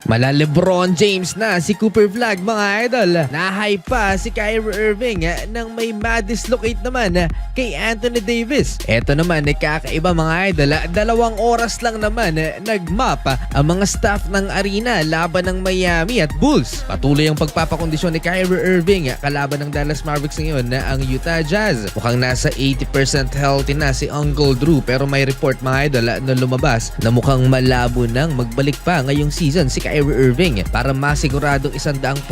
Mala LeBron James na si Cooper Flag mga idol. Na-hype pa si Kyrie Irving nang may mad dislocate naman kay Anthony Davis. Eto naman kakaiba mga idol, 2 oras lang naman nag-map ang mga staff ng arena laban ng Miami at Bulls. Patuloy ang pagpapakondisyon ni Kyrie Irving kalaban ng Dallas Mavericks ngayon na ang Utah Jazz. Mukhang nasa 80% healthy na si Uncle Drew pero may report mga idol na lumabas na mukhang malabo nang magbalik pa ngayong season si Kyrie Irving para masiguradong 100%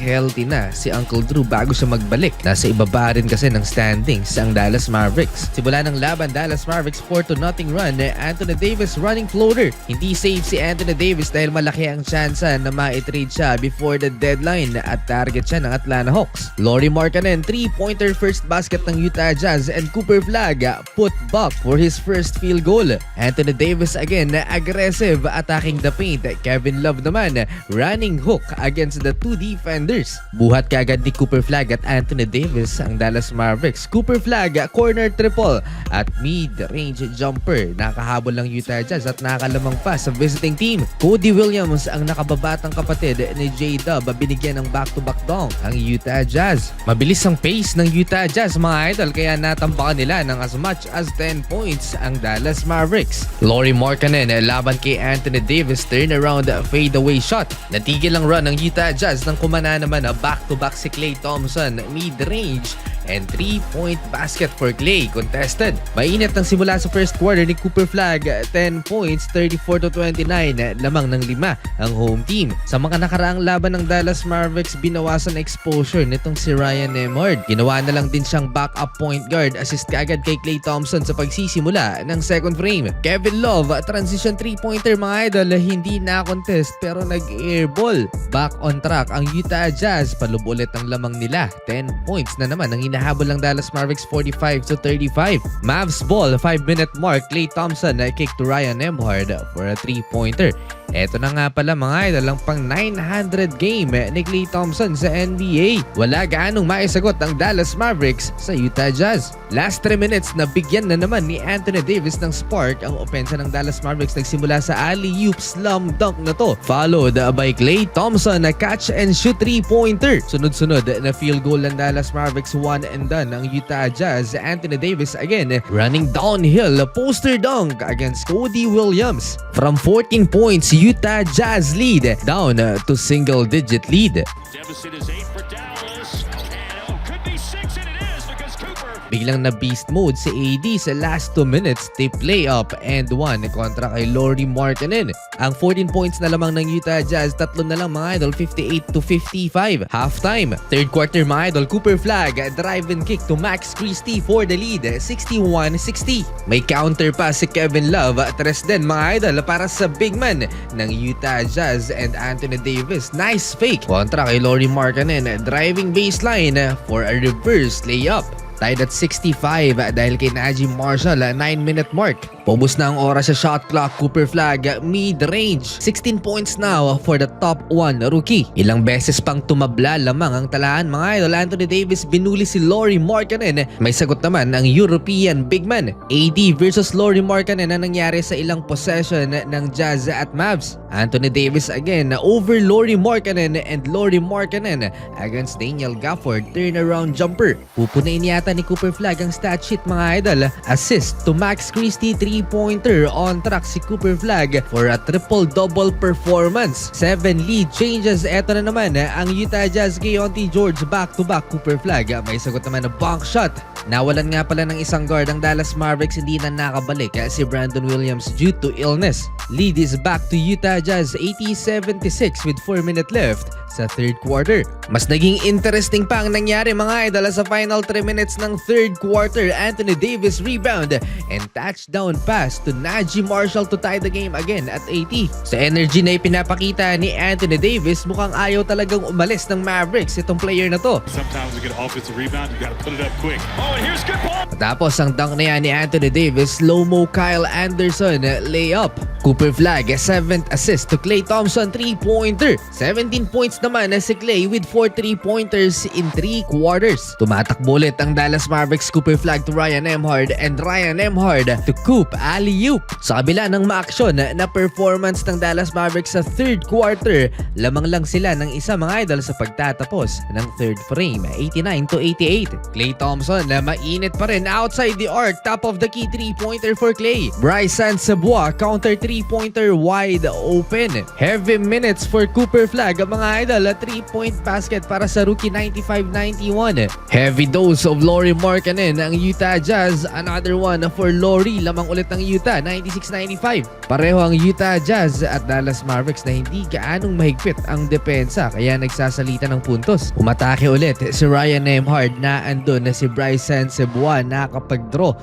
healthy na si Uncle Drew bago siya magbalik. Nasa ibaba rin kasi ng standings ang Dallas Mavericks. Simula ng laban, Dallas Mavericks 4-0 run, Anthony Davis running floater. Hindi safe si Anthony Davis dahil malaki ang tsansa na ma-trade siya before the deadline at target siya ng Atlanta Hawks. Lauri Markkanen 3-pointer first basket ng Utah Jazz and Cooper Flag put back for his first field goal. Anthony Davis again aggressive attacking the paint. Kevin Love naman running hook against the 2 defenders. Buhat kagad ni Cooper Flag at Anthony Davis ang Dallas Mavericks. Cooper Flag corner triple at mid-range jumper. Nakahabol ng Utah Jazz at nakalamang pa sa visiting team. Cody Williams ang nakababatang kapatid ni J-Dub, binigyan ng back-to-back dunk ang Utah Jazz. Mabilis ang pace ng Utah Jazz mga idol kaya natambakan nila ng as much as 10 points ang Dallas Mavericks. Lauri Markkanen laban kay Anthony Davis turnaround fadeaway shot. Natigil ang run ng Utah Jazz nang kumana naman back-to-back si Klay Thompson mid-range and 3-point basket for Klay contested. Mainit ng simula sa first quarter ni Cooper Flag, 10 points, 34-29, lamang ng 5 ang home team. Sa mga nakaraang laban ng Dallas Mavericks, binawasan exposure nitong si Ryan Nembhard. Ginawa na lang din siyang backup point guard, assist kaagad kay Klay Thompson sa pagsisimula ng second frame. Kevin Love, transition 3-pointer mga idol, hindi na-contest pero nag-airball. Back on track ang Utah Jazz, palub ulit ang lamang nila. 10 points na naman ang hinahabol ng Dallas Mavericks 45-35. Mavs ball, 5-minute mark, Klay Thompson kick to Ryan Nembhard for a 3-pointer. Eto na nga pala mga idol ang pang 900 game ni Klay Thompson sa NBA. Wala gaanong maisagot ang Dallas Mavericks sa Utah Jazz. Last 3 minutes na bigyan na naman ni Anthony Davis ng spark ang opensa ng Dallas Mavericks. Nagsimula sa alley-oop slam dunk na to, followed by Klay Thompson na catch and shoot 3-pointer. Sunod-sunod na field goal ng Dallas Mavericks, 1 and done ang Utah Jazz. Anthony Davis again running downhill, poster dunk against Cody Williams. From 14 points, Utah Jazz lead down to single-digit lead. Deficit is 8 for Dallas, and could be 6, and it is because Cooper. Biglang na beast mode si AD sa last 2 minutes. They play up and 1 kontra kay Lauri Markkanen. Ang 14 points na lamang ng Utah Jazz, 3 na lang mga idol, 58-55. Halftime. Third quarter mga idol, Cooper Flag drive and kick to Max Christie for the lead, 61-60. May counter pa si Kevin Love, 3 din mga idol para sa big man ng Utah Jazz and Anthony Davis. Nice fake kontra kay Lauri Markkanen, driving baseline for a reverse layup. Tied at 65 dahil kay Naji Marshall, 9-minute mark. Pubos na ang oras sa shot clock. Cooper Flag mid-range, 16 points now for the top 1 rookie. Ilang beses pang tumabla lamang ang talaan mga idol. Anthony Davis binuli si Lauri Markkanen. May sagot naman ang European big man. AD versus Lauri Markkanen na nangyari sa ilang possession ng Jazz at Mavs. Anthony Davis again over Lauri Markkanen and Lauri Markkanen against Daniel Gafford turnaround jumper. Pupunain yata ni Cooper Flag ang stat sheet mga idol. Assist to Max Christie, 3-pointer. On track si Cooper Flag for a triple-double performance. 7 lead changes. Eto na naman ang Utah Jazz. Keontae George back-to-back Cooper Flag. May sagot naman na bank shot. Nawalan nga pala ng isang guard ang Dallas Mavericks, hindi na nakabalik si Brandon Williams due to illness. Lead is back to Utah Jazz, 80-76 with 4 minutes left sa third quarter. Mas naging interesting pa ang nangyari mga idol sa final 3 minutes ng third quarter. Anthony Davis rebound and touchdown pass to Naji Marshall to tie the game again at 80. Sa energy na ipinapakita ni Anthony Davis, mukhang ayaw talagang umalis ng Mavericks itong player na to. Sometimes you get an offensive rebound, you gotta put it up quick. Oh, and here's good ball. Tapos ang dunk na yan ni Anthony Davis, slow-mo Kyle Anderson layup. Cooper Flag, 7th assist to Klay Thompson, 3-pointer. 17 points naman si Klay with 4 3-pointers in 3 quarters. Tumatakbo ulit ang Dallas Mavericks. Cooper Flag to Ryan Nembhard and Ryan Nembhard to Coop alley-oop. Sa kabila ng maaksyon na performance ng Dallas Mavericks sa third quarter, lamang lang sila ng isa mga idol sa pagtatapos ng third frame, 89-88. Klay Thompson na mainit pa rin outside the arc, top of the key 3-pointer for Klay. Bryson Sebois counter 3-pointer wide open. Heavy minutes for Cooper Flag mga idol, 3-point basket para sa rookie, 95-91. Heavy dose of Lauri Markkanen ang Utah Jazz, another one for Lauri, lamang ulit ng Utah, 96-95. Pareho ang Utah Jazz at Dallas Mavericks na hindi gaanong mahigpit ang depensa kaya nagsasalita ng puntos. Umatake ulit si Ryan Nembhard na andun na si Bryson Sebois nakapag-draw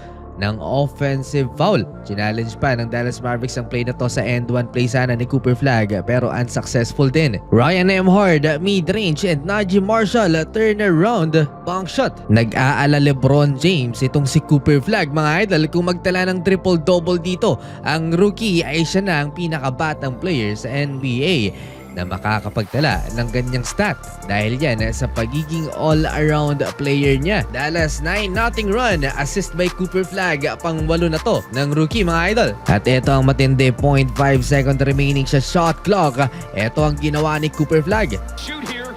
ng offensive foul. Challenge pa ng Dallas Mavericks ang play na to sa end one play sana ni Cooper Flag pero unsuccessful din. Ryan Nembhard mid-range and Najee Marshall turnaround bank shot. Nag-aala LeBron James itong si Cooper Flag mga idol kung magtala ng triple-double dito. Ang rookie ay siya na ang pinakabatang player sa NBA na makakapagtala ng ganyang stat dahil yan sa pagiging all-around player niya. Dallas 9-0 run, assist by Cooper Flag, pang 8 na to ng rookie mga idol. At ito ang matindi, 0.5 second remaining sa shot clock. Ito ang ginawa ni Cooper Flag. Shoot here.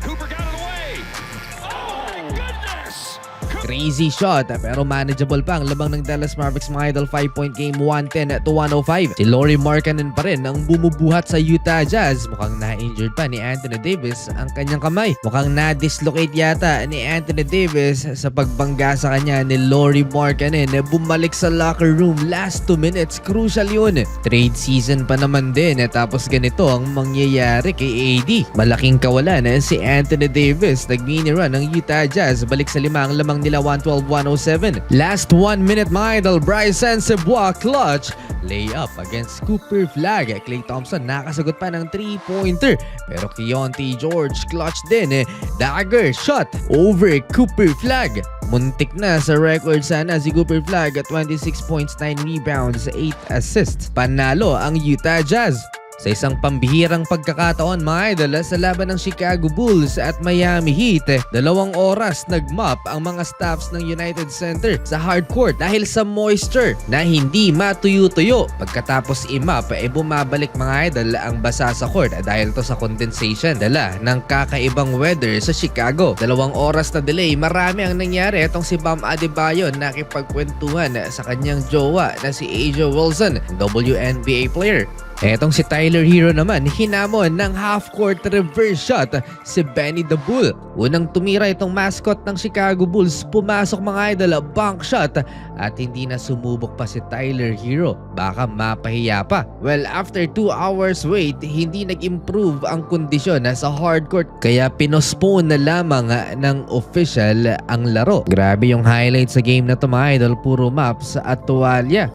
Cooper got it away. Oh my goodness. Crazy shot pero manageable pa ang labang ng Dallas Mavericks mga idol. 5-point game, 110-105. Si Lauri Markkanen pa rin ang bumubuhat sa Utah Jazz. Mukhang na-injured pa ni Anthony Davis ang kanyang kamay. Mukhang na-dislocate yata ni Anthony Davis sa pagbangga sa kanya ni Lauri Markkanen. Bumalik sa locker room last 2 minutes. Crucial yun. Trade season pa naman din tapos ganito ang mangyayari kay AD. Malaking kawalan si Anthony Davis. Nag-mini run ng Utah Jazz. Balik sa 5 ang lamang nila, 112-107. Last 1 minute mga idol, Bryson Sebois clutch layup against Cooper Flag. Klay Thompson nakasagot pa ng 3-pointer pero Keontae George clutch din. Dagger shot over Cooper Flag. Muntik na sa record sana si Cooper Flag at 26 points, 9 rebounds, 8 assists. Panalo ang Utah Jazz sa isang pambihirang pagkakataon mga idol sa laban ng Chicago Bulls at Miami Heat. 2 oras nag-mop ang mga staffs ng United Center sa hardcourt dahil sa moisture na hindi matuyo-tuyo. Pagkatapos i-mop bumabalik mga idol ang basa sa court dahil to sa condensation dala ng kakaibang weather sa Chicago. 2 oras na delay, marami ang nangyari. Itong si Bam Adebayo nakipagkwentuhan sa kanyang jowa na si A'ja Wilson, WNBA player. Etong si Tyler Hero naman, hinamon ng half-court reverse shot si Benny the Bull. Unang tumira itong mascot ng Chicago Bulls, pumasok mga idol, bank shot at hindi na sumubok pa si Tyler Hero. Baka mapahiya pa. Well, after 2 hours wait, hindi nag-improve ang kondisyon sa hardcourt kaya pinospone na lamang ng official ang laro. Grabe yung highlights sa game na to mga idol, puro maps at tuwalya.